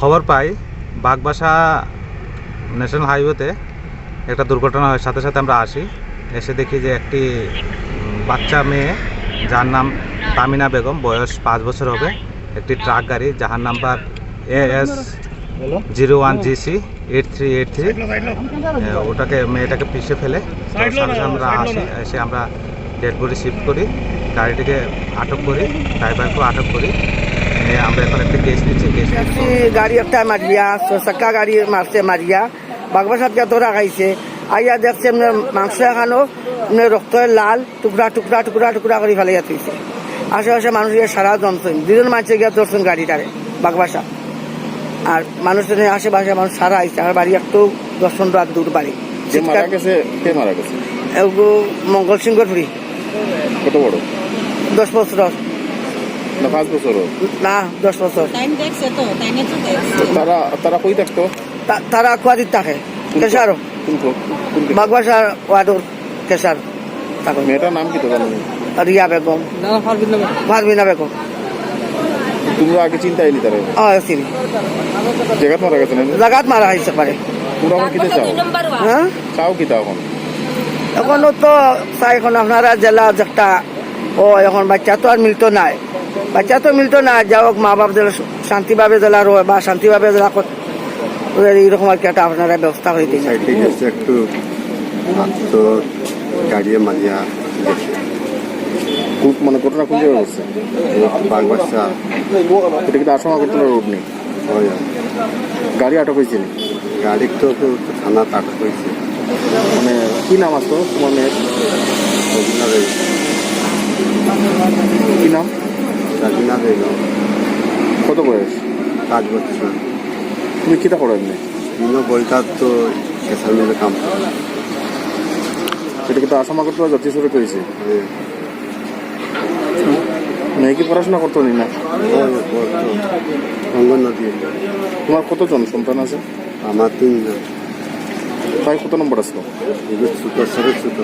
খবর পাই বাগবাসা ন্যাশনাল হাইওয়েতে একটা দুর্ঘটনা হয়। সাথে সাথে আমরা আসি, এসে দেখি যে একটি বাচ্চা মেয়ে যার নাম তামিনা বেগম, বয়স 5 বছর হবে, একটি ট্রাক গাড়ি যার নাম্বার AS 01GC 8383 মেয়েটাকে পিষে ফেলে। আমরা আসি, এসে আমরা ডেড বডি শিফট করি, গাড়িটিকে আটক করি, ড্রাইভারকেও আটক করি। আমরা এখন একটা কেস নিচ্ছি। গাড়ি একটা মারিয়া, চাক্কা গাড়ি মারছে, মারিয়া বাগবাসাত গিয়ে ধরা খাইছে। আইয়া দেখছে মাংস এখানো রক্ত লাল টুকরা টুকরা টুকরা টুকরা করে ফেলাইয়া থইছে। আশেপাশে মানুষ সারা জমছেন, 2জন মানুষে গিয়ে ধরছেন গাড়িটারে বাগবাসা। আর মানুষ আশেপাশে মানুষ সারা আইছে। আর বাড়ি একটু 10-15 হাত দূর বাড়ি। মঙ্গল সিংহর ফুরি। কত বড়? 10 বছর না 5 বছর না 10 বছর। তারা কই থাকতো? তারা কুয়াদিত থাকে, কেশারও বাগবাসার ওয়ার্ডর কেশার থাকে। মেয়েটার নাম কি তো জানো? রিয়া বেগম, ফারবিনা বেগম। তোমরা আগে চিন্তা এলি তারা? চিনি। জায়গাত মারা গেছে না? জায়গাত মারা হয়েছে পারে। তোমরা এখন কিতে চাও? হ্যাঁ চাও কি তাও? এখনো তো চাই, এখন আপনারা জেলা একটা এখন বাচ্চা তো আর মিলতো নাই, যাই হোক মা বাপ জেলা শান্তিভাবে জেলা রয় বা শান্তিভাবে জেলা এইরকম আর কি একটা আপনারা ব্যবস্থা করে দিন। একটু তো গাড়ি মারিয়া খুব মানে ঘটনা কোন জায়গায় হচ্ছে? বাগবাসা এটা কিন্তু আসামা করতে রোড নেই, গাড়ি আটক হয়েছে। গাড়ি তো থানা আটক হয়েছে। মানে কি নাম আসতো তোমার মেয়ের? কি নাম? রাজিনা বেগম। কত বয়স? 5 বছর। তুমি কিতা করো এমনি? বইটা তো কেসার মিলে কাম। এটা কিন্তু আসামা করতে যাত্রী শুরু করেছে। মেয়ে কি পড়াশোনা করতো না? অঙ্গনওয়াড়ি। তোমার কতজন সন্তান আছে? আমার 3 জন। তাই কত নম্বর আসলো? ছোট ছোট।